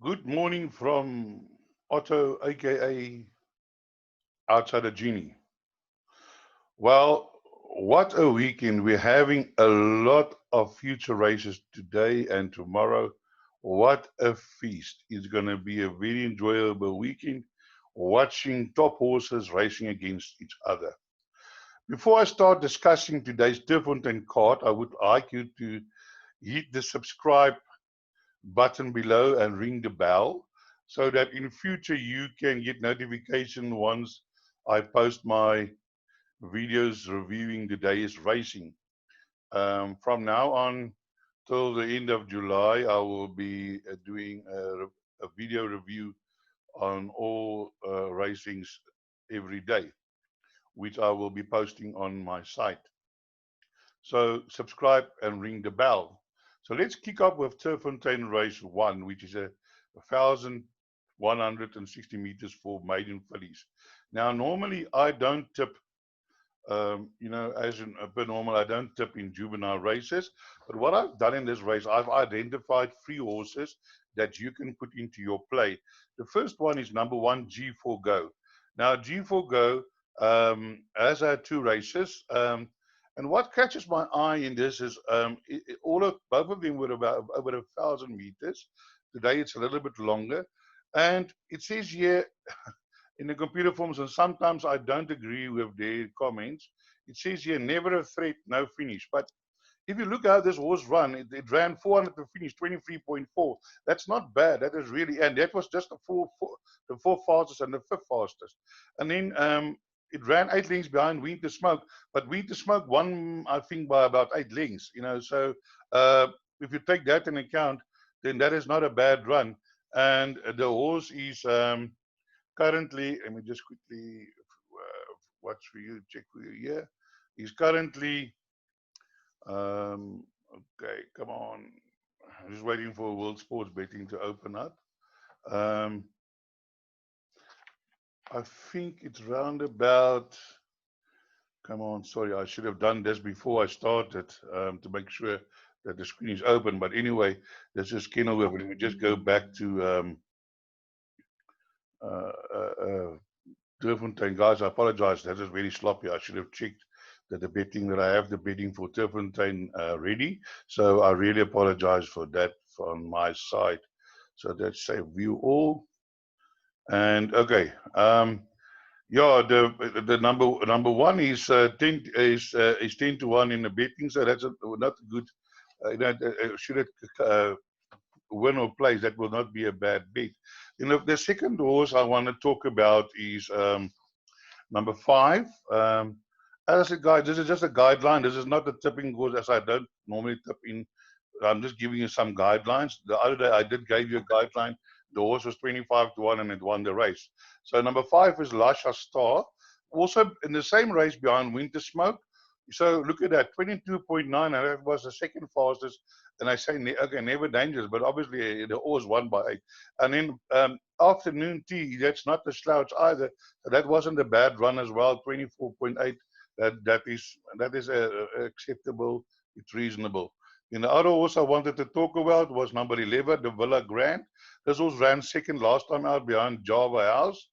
Good morning from Otto, aka Outside of Genie. Well, what a weekend. We're having a lot of future races today and tomorrow. What a feast. It's going to be a very enjoyable weekend watching top horses racing against each other. Before I start discussing today's Turffontein card, I would like you to hit the subscribe button below and ring the bell so that in future you can get notification once I post my videos reviewing the day's racing. From now on till the end of July, I will be doing a video review on all racings every day, which I will be posting on my site. So subscribe and ring the bell. So let's kick off with Turffontein Race 1, which is a 1,160 meters for maiden fillies. Now, normally I don't tip, as in per normal, I don't tip in juvenile races. But what I've done in this race, I've identified three horses that you can put into your play. The first one is number one, G4 Go. Now, G4 Go has had two races. And what catches my eye in this is both of them were about over 1,000 meters. Today it's a little bit longer, and it says here in the computer forms, and sometimes I don't agree with their comments. It says here never a threat, no finish. But if you look how this horse run, it ran 400 to finish 23.4. That's not bad. That is really, and that was just the four fastest and the fifth fastest. And then it ran 8 lengths behind Winter Smoke, but Winter Smoke won, I think, by about 8 lengths. So if you take that in account, then that is not a bad run. And the horse is currently, let me just quickly watch for you, check for you here. He's currently okay, come on. I'm just waiting for World Sports Betting to open up. Um, I think it's round about. Come on, sorry, I should have done this before I started to make sure that the screen is open. But anyway, this is Kenilworth. Let me just go back to uh, uh, uh, Turffontein. Guys, I apologize. That is very sloppy. I should have checked that the betting that I have the betting for Turffontein ready. So I really apologize for that on my side. So let's say view all. And okay, yeah, the number one is 10 to 1 in the betting. So that's not good. Should it win or place, that will not be a bad bet. The second horse I want to talk about is number 5. As a guide, this is just a guideline. This is not a tipping course, as I don't normally tip in. I'm just giving you some guidelines. The other day I did give you a guideline. The horse was 25 to 1 and it won the race. So number 5 is Lasha Star. Also in the same race behind Winter Smoke. So look at that, 22.9, and that was the second fastest. And I say, okay, never dangerous, but obviously the horse won by 8. And then afternoon tea, that's not the slouch either. That wasn't a bad run as well, 24.8. That is acceptable. It's reasonable. And the other horse I wanted to talk about was number 11, the Villa Grand. This horse ran second last time out behind Java House,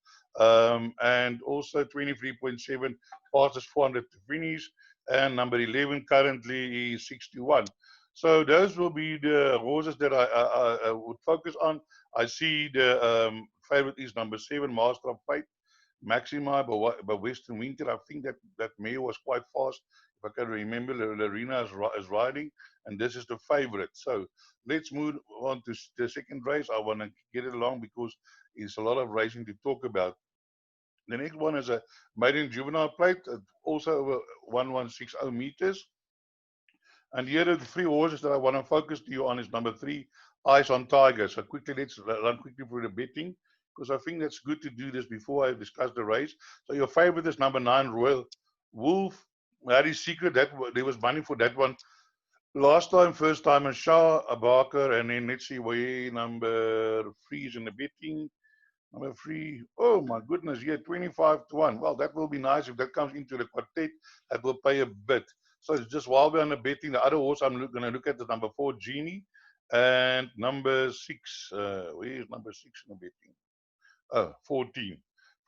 and also 23.7, fastest 400 to finish. And number 11 currently is 61. So those will be the horses that I would focus on. I see the favorite is number 7, Master of Fate. Maxima by Western Winter. I think that mare was quite fast. If I can remember, Lorena is riding, and this is the favorite. So let's move on to the second race. I want to get it along because it's a lot of racing to talk about. The next one is a maiden juvenile plate, also over 1,160 meters. And here are the three horses that I want to focus to you on is number 3, Eyes on Tiger. So quickly, let's run quickly through the betting because I think that's good to do this before I discuss the race. So your favorite is number 9, Royal Wolf. Harry's Secret. There was money for that one last time. First time in Shah Abakar, and then let's see where number 3 is in the betting. Number 3, oh my goodness, yeah, 25 to 1. Well, that will be nice if that comes into the quartet. That will pay a bit. So it's just while we're on the betting, the other horse I'm going to look at is number 4, Genie. And number 6, where is number 6 in the betting? Oh, 14.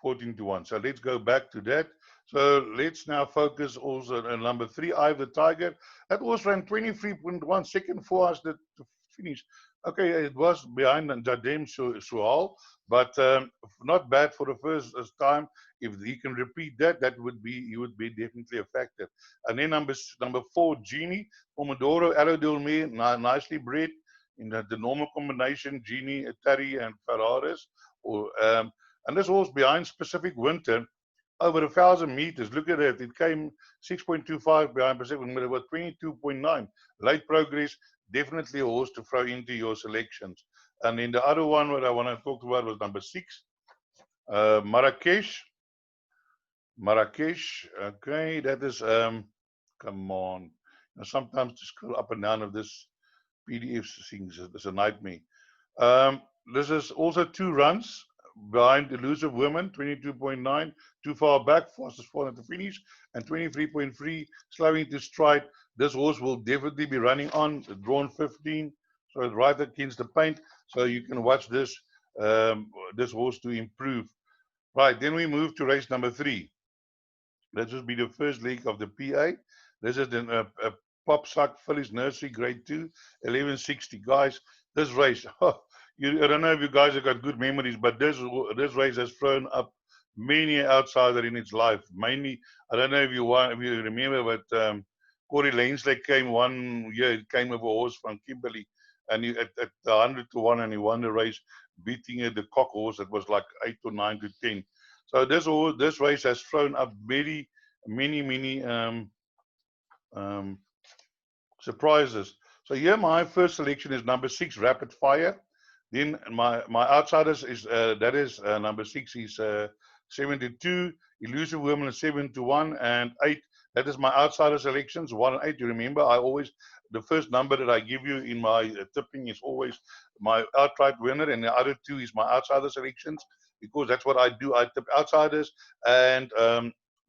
14 to 1. So let's go back to that. So let's now focus also on number 3, Eye of the Tiger. That was ran 23.1 second for us to finish. Okay, it was behind Jadem Sual, but not bad for the first time. If he can repeat that, he would be definitely a factor. And then number 4, Genie, Pomodoro, Aerodel May, nicely bred in the normal combination, Genie, Atari, and Ferraris. Or, and this horse behind Pacific Winter over 1,000 meters. Look at it. It came 6.25 behind Pacific Winter. It was 22.9. Late progress. Definitely a horse to throw into your selections. And then the other one what I want to talk about was number 6, Marrakesh. Marrakesh. Okay, that is come on. Now, sometimes to scroll up and down of this PDF things is a nightmare. This is also 2 runs behind Elusive Women, 22.9, too far back, fastest forward to finish, and 23.3, slowing to stride. This horse will definitely be running on, drawn 15, so it's right against the paint, so you can watch this this horse to improve. Right, then we move to race number 3. This will be the first leg of the PA. This is a Pop Suck Phillies Nursery Grade 2, 1160. Guys, this race, I don't know if you guys have got good memories, but this race has thrown up many outsider in its life. Mainly, I don't know if you remember, but Corey Lanesley came one year. He came with a horse from Kimberley, and he at 100 to 1, and he won the race, beating the cock horse that was like 8 to 9 to 10. So this race has thrown up many surprises. So here my first selection is number 6, Rapid Fire. Then my outsiders is that is number 6 is 72, Elusive Women 7 to 1, and 8. That is my outsider selections, 1 and 8. You remember, I always, the first number that I give you in my tipping is always my outright winner, and the other 2 is my outsider selections, because that's what I do. I tip outsiders, and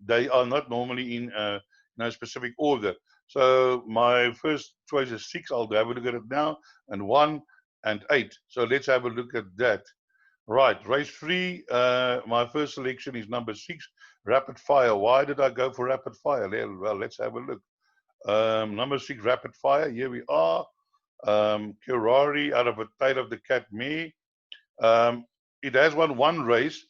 they are not normally in no specific order. So my first choice is 6. I'll have a look at it now, and 1 and 8. So let's have a look at that. Right, race 3. My first selection is number 6, Rapid Fire. Why did I go for Rapid Fire? Well, let's have a look. Number 6, Rapid Fire. Here we are. Kirari out of a Tide of the Cat Mare. It has won 1 race.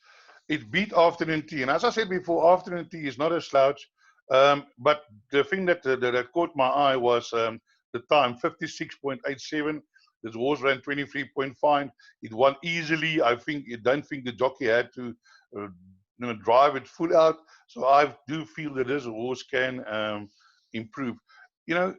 It beat Afternoon Tea, and as I said before, Afternoon Tea is not a slouch. But the thing that caught my eye was the time, 56.87. This horse ran 23.5. It won easily. I don't think the jockey had to drive it full out. So I do feel that this horse can improve. In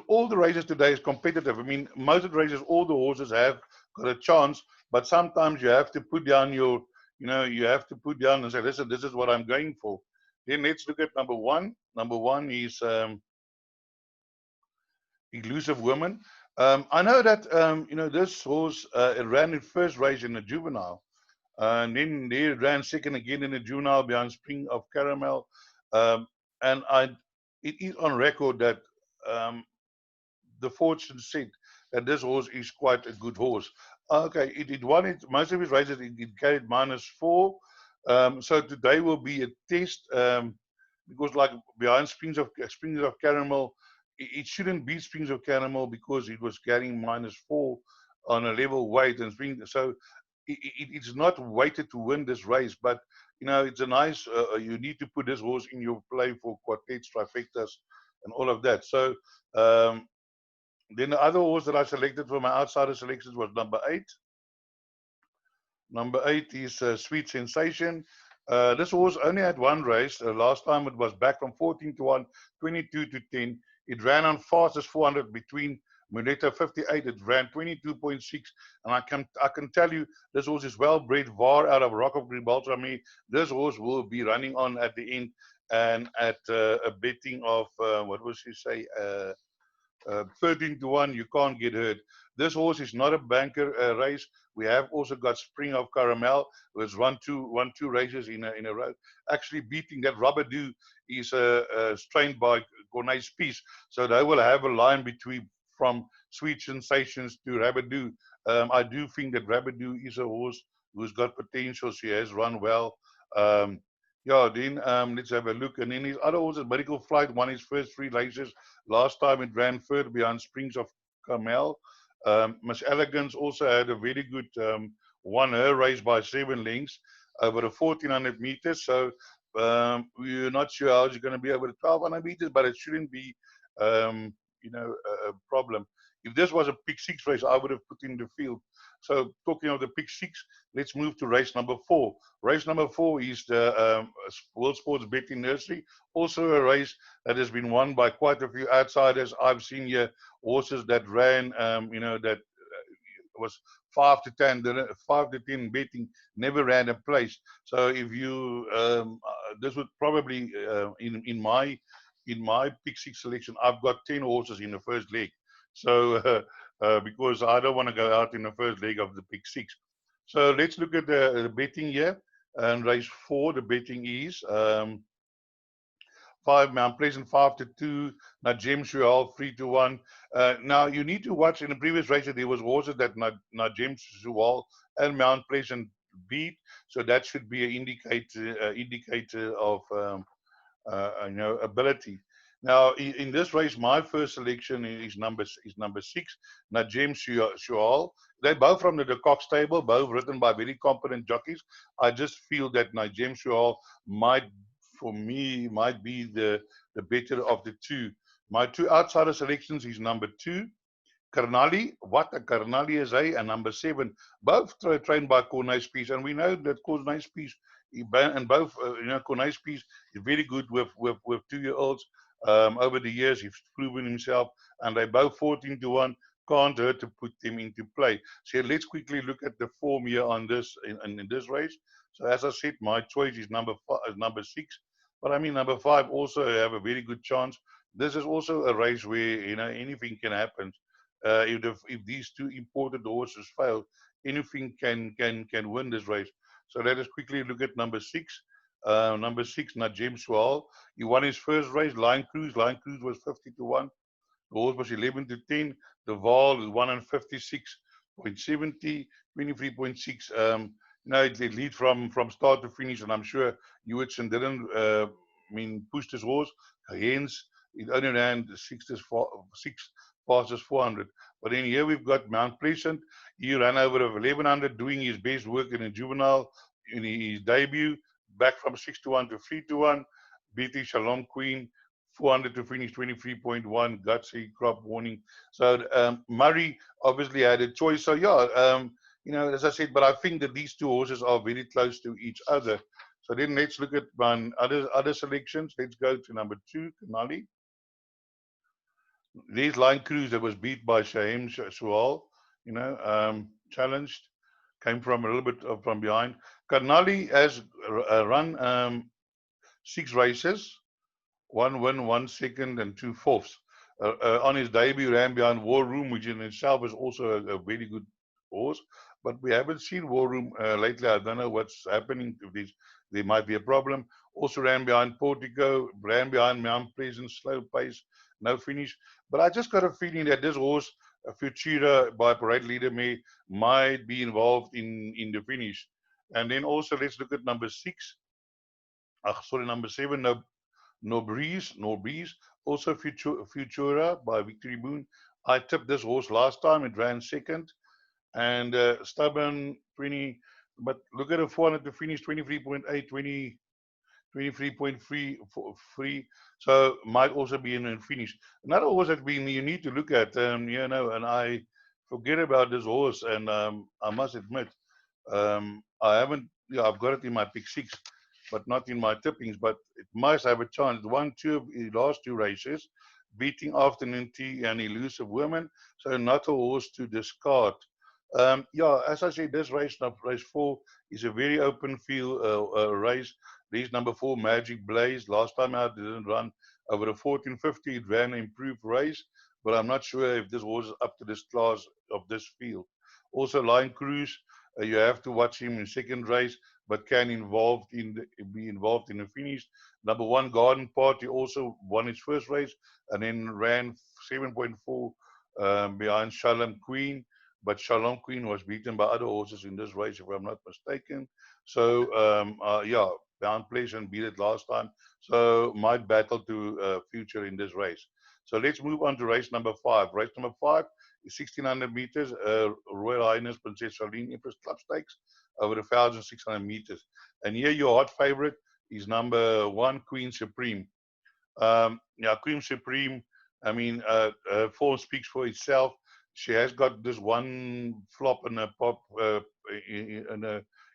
all the races today is competitive. I mean, most of the races, all the horses have got a chance, but sometimes you have to put down your, you have to put down and say, listen, this is what I'm going for. Then let's look at number 1. Number 1 is Elusive Women. I know that this horse it ran its first race in the juvenile, and then they ran second again in the juvenile behind Spring of Caramel, and it is on record that the fortune said that this horse is quite a good horse. Okay, it won it most of its races. It carried -4. So today will be a test because, like behind Springs of Caramel, it shouldn't beat Springs of Caramel because it was carrying -4 on a level weight and so it's not weighted to win this race. But it's a nice. You need to put this horse in your play for quartets, trifectas, and all of that. So. Then the other horse that I selected for my outsider selections was number 8. Number 8 is Sweet Sensation. This horse only had 1 race. Last time it was back from 14 to 1, 22 to 10. It ran on fastest 400 between Muleta 58. It ran 22.6. And I can tell you, this horse is well bred, VAR out of Rock of Gibraltar. This horse will be running on at the end and at a betting of, what was she say? 13 to 1, you can't get hurt. This horse is not a banker race. We have also got Spring of Caramel, who has won two races in a row. Actually beating that Rubber-Doo is strained by Cornet's Peace. So they will have a line between from Sweet Sensations to Rabadoo. I do think that Rabadoo is a horse who's got potential. She has run well. Um, yeah, then let's have a look. And then his other horses, Medical Flight, won his first 3 races. Last time it ran third behind Springs of Carmel. Miss Elegance also had a very good, won her race by 7 lengths over the 1400 meters. So we're not sure how she's going to be over the 1200 meters, but it shouldn't be, um, a problem. If this was a pick 6 race, I would have put in the field. So talking of the pick 6, let's move to race number 4. Race number 4 is the World Sports Betting Nursery. Also a race that has been won by quite a few outsiders. I've seen here horses that ran, that was 5 to 10, 5 to 10 betting, never ran a place. So if you, this would probably in my pick 6 selection, I've got 10 horses in the first leg. So because I don't want to go out in the first leg of the pick 6. So let's look at the betting here. And race 4, the betting is 5 Mount Pleasant 5 to 2, Najem Shual 3 to 1. Now you need to watch in the previous race that there was horses that Najem Shual and Mount Pleasant beat, so that should be an indicator of ability. Now in this race, my first selection is number 6, Najem Shual. They're both from the De Kock stable, both written by very competent jockeys. I just feel that Najem Shual might be the better of the two. My 2 outsider selections is number 2, Karnali. What a Karnali is he, and number 7, both trained by Cornet Spies, and we know that Cornet Spies and both Cornet Spies is very good with 2-year-olds. Over the years, he's proven himself, and they both 14 to 1. Can't hurt to put them into play. So let's quickly look at the form here on this in this race. So as I said, my choice is number 6, but I mean number 5 also have a very good chance. This is also a race where anything can happen. If these 2 imported horses fail, anything can win this race. So let us quickly look at number 6. Number 6, Najem Swal. He won his first race, Line Cruise. Line Cruise was 50 to 1. The horse was 11 to 10. The Val is 156.70, 23.6. It lead from start to finish, and I'm sure Hewitson didn't push this horse. Hence, it only ran 6 passes 400. But then here we've got Mount Pleasant. He ran over of 1100, doing his best work in a juvenile in his debut. Back from 6 to 1 to 3 to 1. Beating Shalom Queen. 400 to finish 23.1, gutsy crop warning. So Murray obviously had a choice. So yeah, as I said, but I think that these 2 horses are very close to each other. So then let's look at my other selections. Let's go to number 2, Kanali. There's Line Cruise that was beat by Shahem Sual, challenged, came from a little bit from behind. Kanali has run 6 races. 1 win, 1 second, and 2 fourths. On his debut, ran behind War Room, which in itself is also a very good horse. But we haven't seen War Room lately. I don't know what's happening. If there might be a problem. Also ran behind Portico, ran behind Mount Pleasant, slow pace, no finish. But I just got a feeling that this horse, Futura by Parade Leader might be involved in the finish. And then also let's look at number 6. Number 7. No Breeze, also Futura by Victory Moon. I tipped this horse last time, it ran second. And Stubborn 20, but look at the 400 to finish 23.8, 23.3, so might also be in finish. Another horse that you need to look at, and I forget about this horse, and I must admit, I haven't, I've got it in my pick 6. But not in my tippings, but it must have a chance. Won 2 of the last 2 races, beating Afternoon Tea and Elusive Women, so not a horse to discard. As I said, this race 4 is a very open field race. There's number 4, Magic Blaze. Last time out, it didn't run over the 1450. It ran an improved race, but I'm not sure if this horse is up to this class of this field. Also, Line Cruise, you have to watch him in second race, but can be involved in the finish. Number 1, Garden Party, also won his first race and then ran 7.4 behind Shalom Queen, but Shalom Queen was beaten by other horses in this race, if I'm not mistaken. So yeah, Bound Pleasant beat it last time, so might battle to future in this race. So let's move on to race number 5. Race number 5 is 1600 meters, Royal Highness Princess Charlene Empress Club Stakes over 1600 meters. And here your hot favorite is number 1, Queen Supreme. Yeah, Queen Supreme, I mean, her form speaks for itself. She has got this one flop in a pop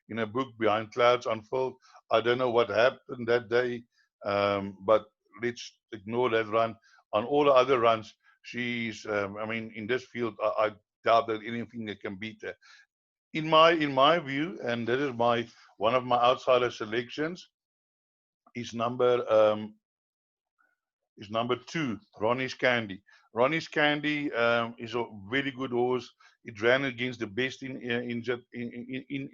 in a book, Behind Clouds Unfurled. I don't know what happened that day, but let's ignore that run. On all the other runs, she's, I mean, in this field, I doubt that anything that can beat her. In my view, and this is my one of my outsider selections, is number 2, Ronnie's Candy. Ronnie's Candy is a very good horse. It ran against the best in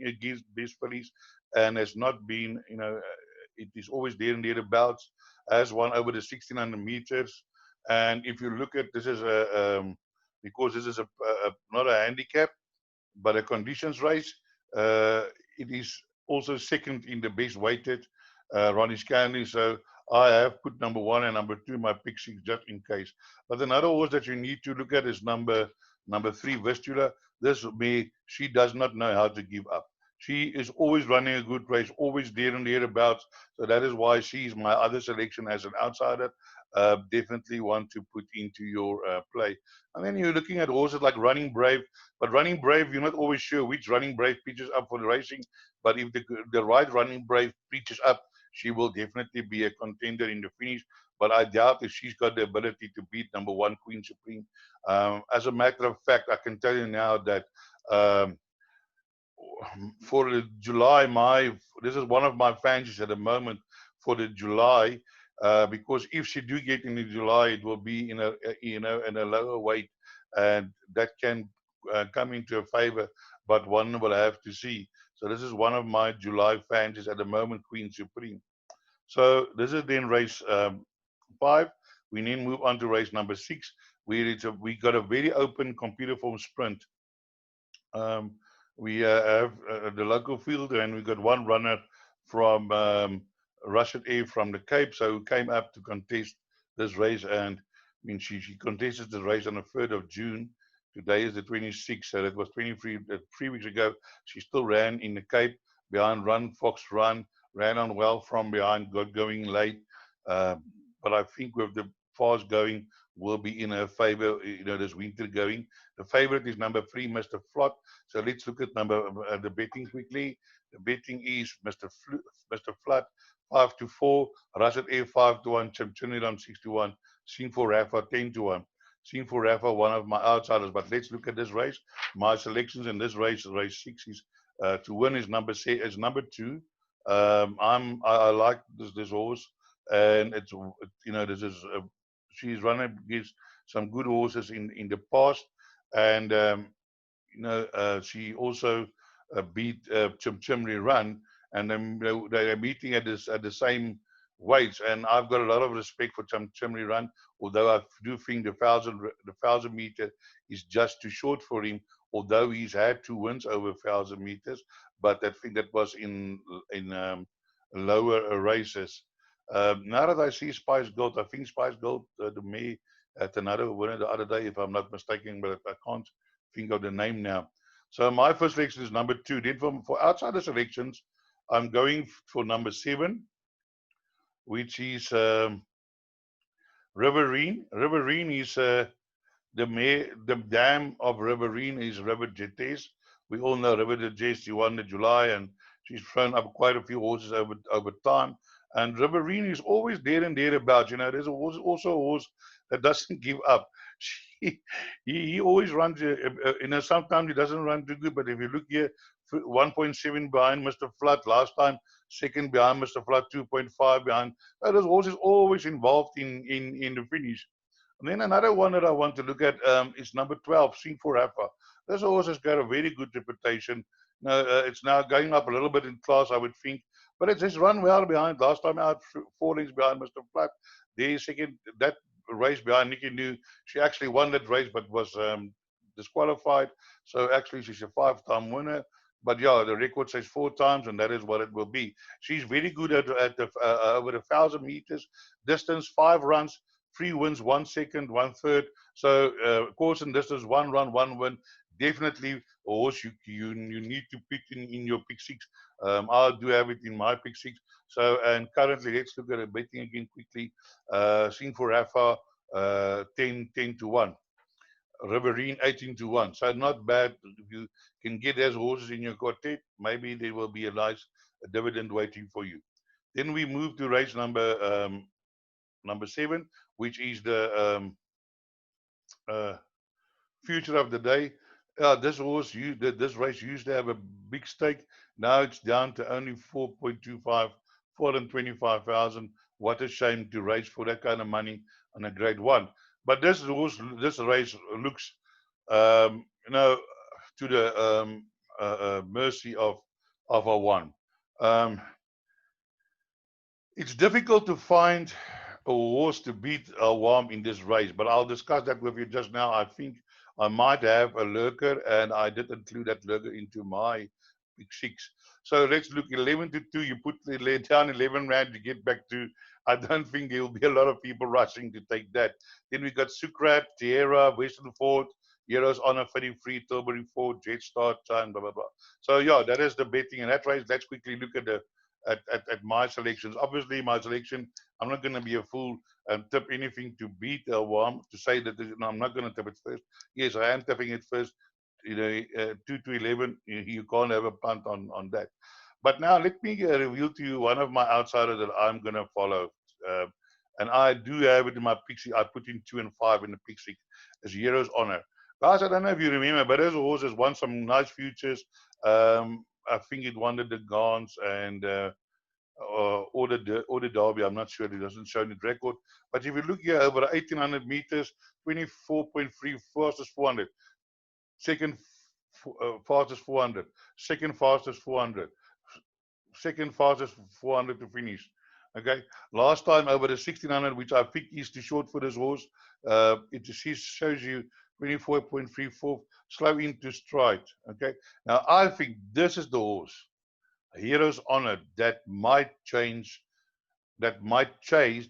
against best fillies, and has not been, it is always there and thereabouts. Has won over the 1600 meters, and if you look at this is because this is not a handicap but a conditions race. It is also second in the best weighted, Ronnie Scanley. So I have put number 1 and number 2 my pick 6 just in case. But another horse that you need to look at is number 3, Vistula. This may she does not know how to give up. She is always running a good race, always there and thereabouts. So that is why she is my other selection as an outsider. Definitely want to put into your play. And then you're looking at horses like Running Brave. But Running Brave, you're not always sure which Running Brave pitches up for the racing. But if the right Running Brave pitches up, she will definitely be a contender in the finish. But I doubt if she's got the ability to beat number 1, Queen Supreme. As a matter of fact, I can tell you now that um, for the July, this is one of my fancies at the moment for the July, because if she do get in the July, it will be in a in a lower weight, and that can come into a favor. But one will have to see. So this is one of my July fancies at the moment, Queen Supreme. So this is then race 5. We then move on to race number 6, where we got a very open computer form sprint. Um, we have the local field, and we got one runner from Russian Air from the Cape, so who came up to contest this race. And I mean, she contested the race on the 3rd of June. Today is the 26th, so that was 3 weeks ago. She still ran in the Cape behind Run Fox Run, ran on well from behind, got going late. But I think with the fast going, will be in her favor, this winter going. The favorite is number 3, Mr. Flot. So let's look at the betting quickly. The betting is Mr. Flood 5-4, Russell Air 5-1, Chimchiniram 6-1, Sing for Rafa 10-1. Sing for Rafa, one of my outsiders. But let's look at this race. My selections in this race 6, is to win is number 2. I like this horse, and it's this is she's running against some good horses in the past, and she also beat Chimchimri Run, and then they are meeting at the same weights. And I've got a lot of respect for Chimchimri Run, although I do think the 1,000 meter is just too short for him. Although he's had 2 wins over 1,000 meters, but I think that was in lower races. Now that I see Spice Gold, I think Spice Gold, the May, at another winner the other day, if I'm not mistaken, but I can't think of the name now. So my first selection is number 2. Then for outsider selections, I'm going for number 7, which is Riverine. Riverine is the dam of Riverine is River Jetes. We all know River Jetes. She won the July, and she's thrown up quite a few horses over time. And Riverine is always there and thereabouts. There's also a horse that doesn't give up. He always runs. Sometimes he doesn't run too good, but if you look here, 1.7 behind Mr. Flood last time, second behind Mr. Flood, 2.5 behind. Those horses always involved in the finish. And then another one that I want to look at is number 12, Sing for Rafa. This horse has got a very good reputation. It's now going up a little bit in class, I would think, but it's just run well behind. Last time out, 4 lengths behind Mr. Flat. There, second, that race behind Nikki New. She actually won that race, but was disqualified. So actually, she's a 5-time winner. But yeah, the record says 4 times, and that is what it will be. She's very good at the, over 1,000 meters distance, 5 runs, 3 wins, 1 second, 1 third. So course and distance, 1 run, 1 win. Definitely a horse you need to pick in your pick 6. I do have it in my pick 6. So, and currently, let's look at a betting again quickly. Sing for Rafa, 10 to 1. Riverine 18 to 1. So not bad. If you can get those horses in your quartet, maybe there will be a nice dividend waiting for you. Then we move to race number 7, which is the uh, future of the day. This horse, this race used to have a big stake. Now it's down to only 4.25, 425,000. What a shame to race for that kind of money on a grade 1. But this race looks, to the mercy of a 1. It's difficult to find a horse to beat a Warm in this race, but I'll discuss that with you just now. I think I might have a lurker, and I did include that lurker into my pick 6. So let's look 11 to 2. You put lay down 11 rand to get back to. I don't think there will be a lot of people rushing to take that. Then we got Sukrat, Tierra, Western Ford, Heroes Honor, Fitting Free, Tilbury Ford, Jetstar, Time, blah blah blah. So yeah, that is the betting in that race. Let's quickly look at the at my selections. Obviously, my selection, I'm not going to be a fool and tip anything to beat a Warm, to say that no, I'm not going to tip it first. Yes, I am tipping it first. 2 to 11, you can't have a punt on that. But now let me reveal to you one of my outsiders that I'm going to follow. Uh, and I do have it in my pixie. I put in 2 and 5 in the pixie as Heroes Honor. Guys, I don't know if you remember, but this horse has won some nice futures. I think it won the Gans and or the Derby. I'm not sure. It doesn't show any record. But if you look here, over 1,800 meters, 24.3 fastest 400. Second fastest 400. Second fastest 400. Second fastest 400 to finish. Okay. Last time over the 1,600, which I think is too short for this horse. It shows you 24.34, slow into stride. Okay. Now I think this is the horse, Heroes Honor, that might change, that might chase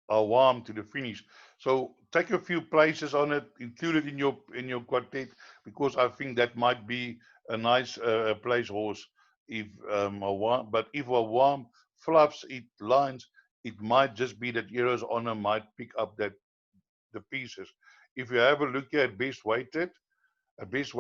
a Warm to the finish. So take a few places on it, include it in your quartet, because I think that might be a nice place horse. If a Warm, but if a Warm fluffs it lines, it might just be that Heroes Honor might pick up that the pieces. If you have a look at best weighted, it's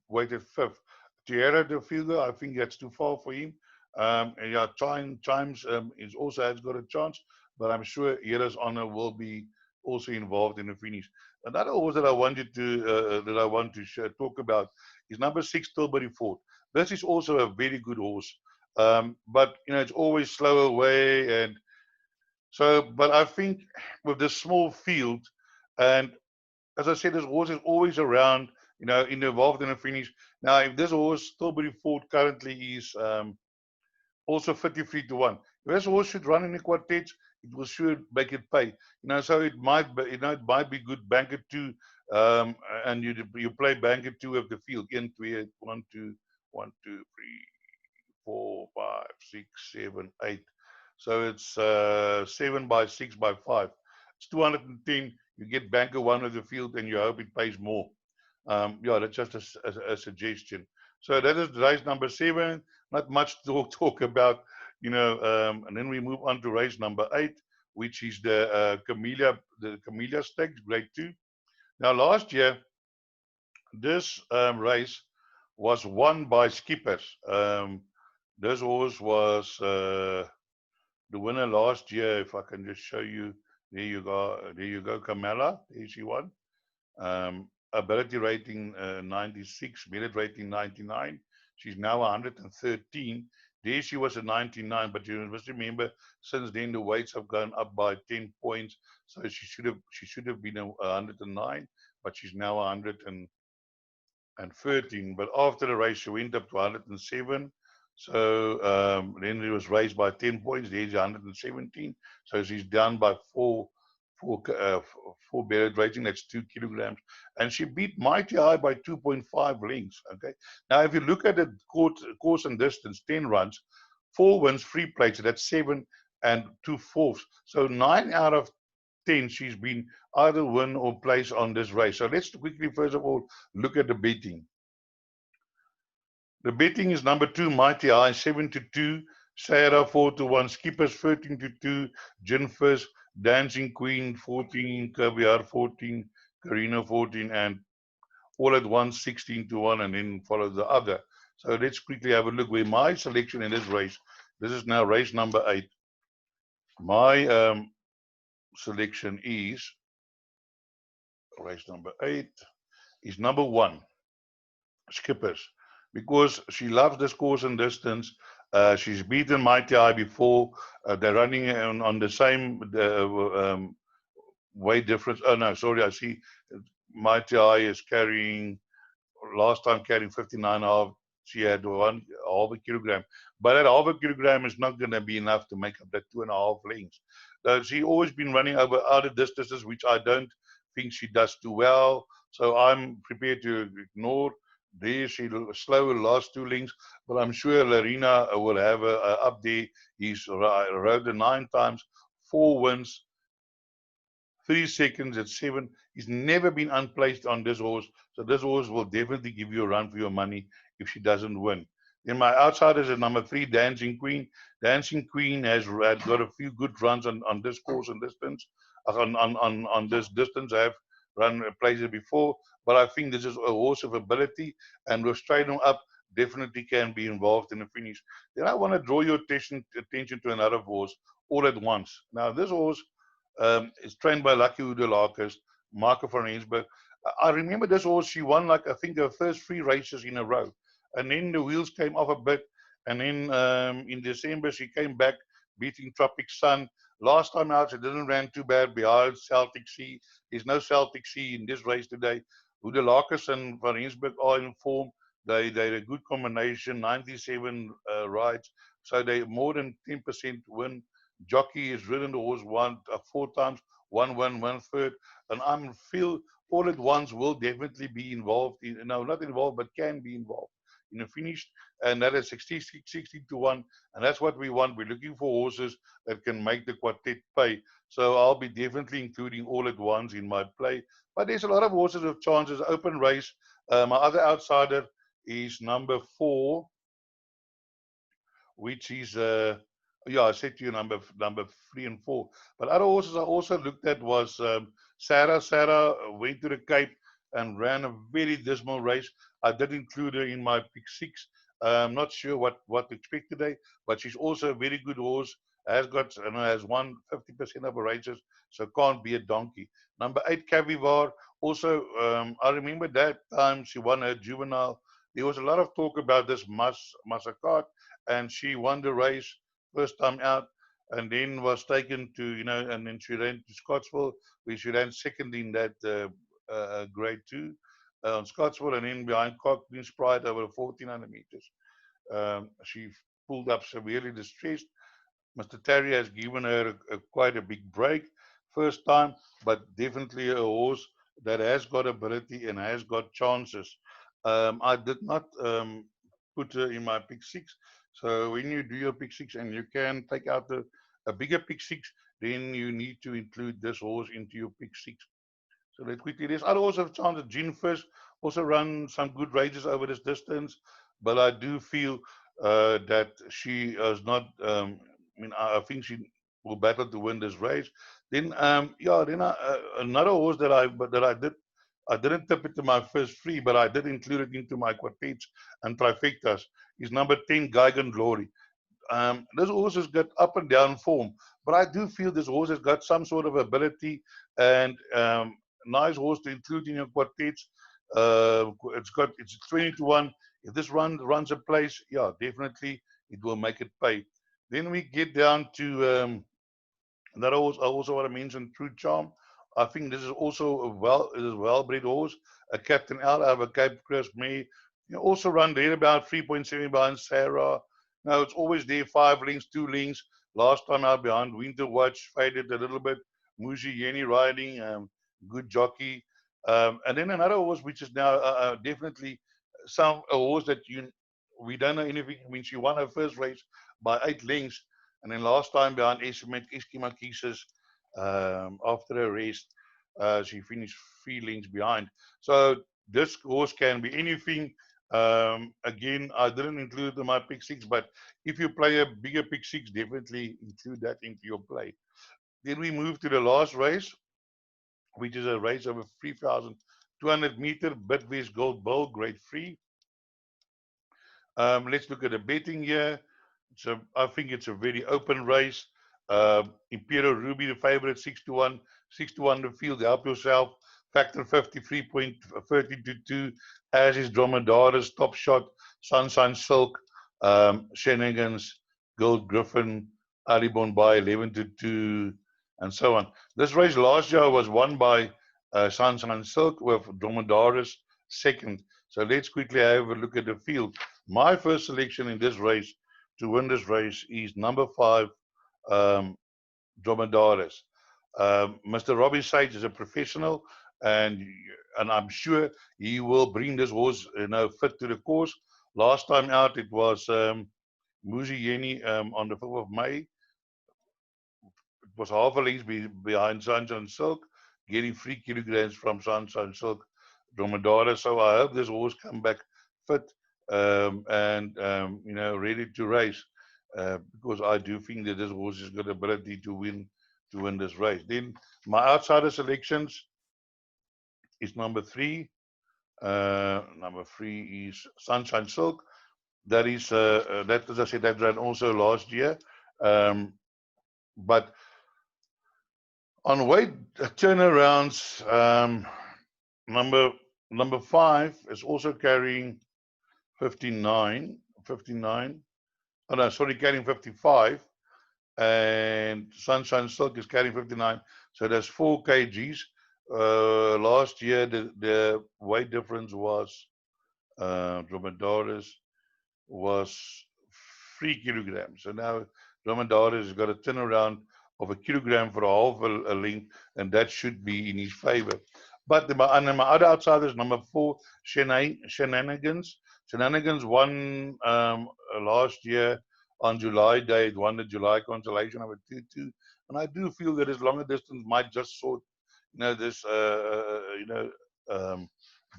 weighted 5th. Tierra de Figo, I think that's too far for him. And yeah, Chimes is also has got a chance, but I'm sure Heroes Honor will be also involved in the finish. Another horse that I wanted to talk about is number 6, Tilbury Ford. This is also a very good horse, but it's always slow away, and so. But I think with this small field, and as I said, this horse is always around, involved in a finish. Now, if this horse, Tilbury Ford, currently is also 53 to 1, if this horse should run in the quartets, it will sure make it pay. So it might be, it might be good banker 2, and you play banker 2 of the field. 1, 2, 1, 2, 1, 2, 3, 4, 5, 6, 7, 8. So it's 7 by 6 by 5. It's 210. You get banker 1 of the field, and you hope it pays more. Yeah, that's just a suggestion. So that is race number 7. Not much to talk about, and then we move on to race number 8, which is the Camellia Stakes, grade 2. Now, last year, this race was won by skippers. This horse was the winner last year. If I can just show you, there you go, Camilla. There she won. Ability rating 96, merit rating 99. She's now 113. There she was at 99, but you must remember, since then the weights have gone up by 10 points. So she should have been 109, but she's now 113. But after the race, she went up to 107. So then it was raised by 10 points. There's 117. So she's down by four buried rating. That's 2 kilograms. And she beat Mighty Eye by 2.5 lengths. Okay. Now, if you look at the course and distance, 10 runs, 4 wins, 3 plates. That's 7 and 2/4. So 9 out of 10, she's been either win or place on this race. So let's quickly, first of all, look at the betting. The betting is number 2, Mighty Eye, 7-2, Sarah 4-1, Skippers 13-2, Jennifer's Dancing Queen 14, Caviar 14, Karina 14, and all at once 16-1, and then follow the other. So let's quickly have a look where my selection in this race. This is now race number 8. My selection is race number 8 is number 1, Skippers, because she loves this course and distance. She's beaten Mighty Eye before. They're running on the same weight difference. Oh no, sorry, I see Mighty Eye is carrying, last time carrying 59.5. She had 1/2 kilogram, but that 1/2 kilogram is not going to be enough to make up that 2.5 lengths. She always been running over outer distances, which I don't think she does too well. So I'm prepared to ignore. There she slower last 2 lengths, but I'm sure Larina will have up there. He's rode 9 times, 4 wins, 3 seconds at 7. He's never been unplaced on this horse. So this horse will definitely give you a run for your money if she doesn't win. Then my outsiders is number 3, Dancing Queen. Dancing Queen has got a few good runs on this course and distance. On this distance, I have run places before, but I think this is a horse of ability, and with straight up, definitely can be involved in the finish. Then I want to draw your attention to another horse, All at Once. Now this horse is trained by Lucky Udelakis, Marco van Rensburg. I remember this horse, she won like, I think, her first 3 races in a row. And then the wheels came off a bit. And then in December, she came back beating Tropic Sun. Last time out, she didn't run too bad behind Celtic Sea. There's no Celtic Sea in this race today. Udelakis and van Rensburg are in form. They're a good combination, 97 rides. So they more than 10% win. Jockey has ridden the horse 4 times, 1 1/3, and I feel All at Once will definitely be involved in, no, not involved, but can be involved in a finish, and that is 16-1, and that's what we want. We're looking for horses that can make the quartet pay. So I'll be definitely including All at Once in my play. But there's a lot of horses with chances. Open race. My other outsider is number 4, which is yeah, I said to you number 3 and 4. But other horses I also looked at was Sarah. Sarah went to the Cape and ran a very dismal race. I did include her in my pick 6. I'm not sure what to expect today, but she's also a very good horse. Has won 50% of her races, so can't be a donkey. Number 8, Cavivar. Also, I remember that time she won her juvenile. There was a lot of talk about this Massacart, and she won the race first time out, and then was taken to, and then she ran to Scottsville, where she ran second in that grade 2 on Scottsville, and then behind Cockney Sprite over 1400 meters. She pulled up severely distressed. Mr. Terry has given her quite a big break first time, but definitely a horse that has got ability and has got chances. I did not put her in my pick 6. So when you do your pick 6 and you can take out a bigger pick 6, then you need to include this horse into your pick 6. So let's quickly. There's other horses have chances. Gene Fish also run some good races over this distance, but I do feel that she is not. I think she will battle to win this race. Then, another horse I didn't tip it to my first 3, but I did include it into my quartets and trifectas. Is number 10, Geigen Glory. This horse has got up and down form, but I do feel this horse has got some sort of ability and nice horse to include in your quartets. It's 20-1. If this runs a place, yeah, definitely it will make it pay. Then we get down to another horse. I also want to mention True Charm. I think this is also a well-bred horse. A Captain L out of a Cape Crest May. You also run there about 3.7 behind Sarah. Now it's always there, 5 lengths, 2 lengths. Last time out behind Winter Watch, faded a little bit. Muji Yeni riding, good jockey. And then another horse which is now definitely a horse that we don't know anything. I mean, she won her first race by 8 lengths, and then last time behind Eskimo after a rest, she finished 3 lengths behind. So this horse can be anything. Again, I didn't include it in my pick 6, but if you play a bigger pick 6, definitely include that into your play. Then we move to the last race, which is a race over 3,200 meter, Bidvest Gold Bowl, grade 3. Let's look at the betting here. So I think it's a very open race. Imperial Ruby, the favorite, 6-1. 6-1 the field, help yourself. Factor 53.32, as is Dromedaris, Top Shot, Sunshine Silk, Shenanigans, Gold Griffin, Ali Bombay, 11-2, and so on. This race last year was won by Sunshine Silk with Dromedaris second. So let's quickly have a look at the field. My first selection in this race to win this race is number 5, Dromedaris. Mr. Robbie Sage is a professional, and I'm sure he will bring this horse, fit to the course. Last time out, it was Muzi Yeni on the 5th of May. It was half a length behind Sunshine Silk, getting 3 kilograms from Sunshine Silk Dromedaris. So I hope this horse come back fit and ready to race, because I do think that this horse has got ability to win this race. Then my outsider selections is number 3. Number 3 is Sunshine Silk. That is that, as I said, that ran also last year. But on weight turnarounds, number 5 is also carrying 59. Oh no, sorry, carrying 55, and Sunshine Silk is carrying 59. So that's 4 kgs. Last year the weight difference was Dromedaris was 3 kilograms. So now Dromedaris has got a turnaround of a kilogram for a half a length, and that should be in his favor. But my other outsiders, number 4, Shenanigans. Shenanigans won last year on July Day. It won the July consolation over 2-2, and I do feel that his longer distance might just sort, this,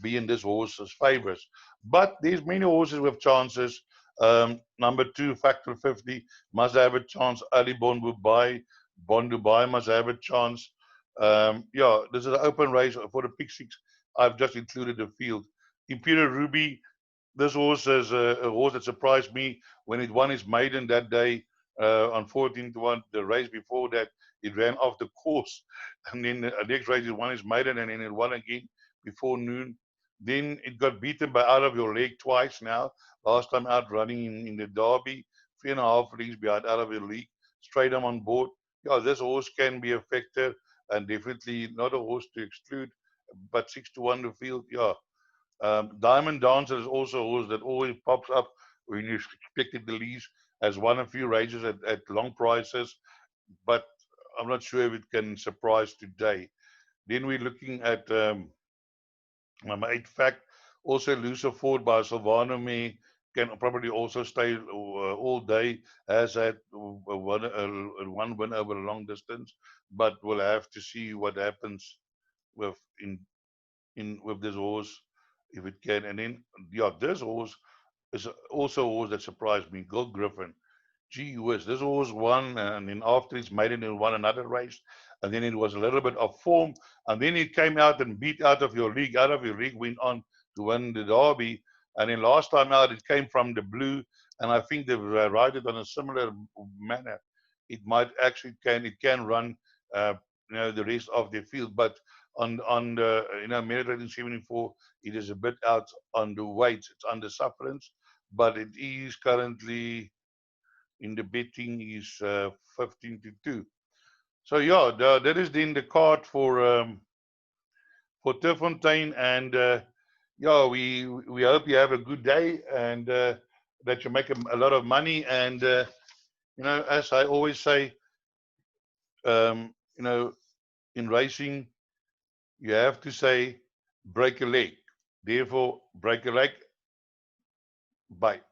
be in this horse's favors. But there's many horses with chances. Number 2, Factor 50 must have a chance. Ali Bon Dubai must have a chance. This is an open race for the pick 6. I've just included the field. Imperial Ruby, this horse is a horse that surprised me when it won its maiden that day on 14-1. The race before that, it ran off the course, and then the next race it won its maiden, and then it won again before noon. Then it got beaten by Out of Your Leg twice now. Last time out running in the Derby, 3.5 lengths behind Out of Your League. Straight on board. This horse can be a factor, and definitely not a horse to exclude. But 6-1 the field, Diamond Dancer is also a horse that always pops up when you expect it the least. Has won a few races at long prices, but I'm not sure if it can surprise today. Then we're looking at number 8, Fact. Also Lucifer Ford by Silvano May can probably also stay all day. Has had one win over a long distance, but we'll have to see what happens with with this horse, if it can. And then this horse is also a horse that surprised me, Gold Griffin. Gee whiz, this horse won, and then after its maiden, it won another race, and then it was a little bit of form, and then it came out and beat Out of Your League. Out of Your League went on to win the Derby, and then last time out, it came from the blue, and I think they've ride it on a similar manner. It might actually can run, the rest of the field, but on the merit rating 74, it is a bit out on the weight. It's under sufferance, but it is currently in the betting is 15-2. So that is then the card for Turffontein, and we hope you have a good day, and that you make a lot of money. And you know, as I always say, you know, in racing, you have to say break a leg. Therefore, break a leg, bite.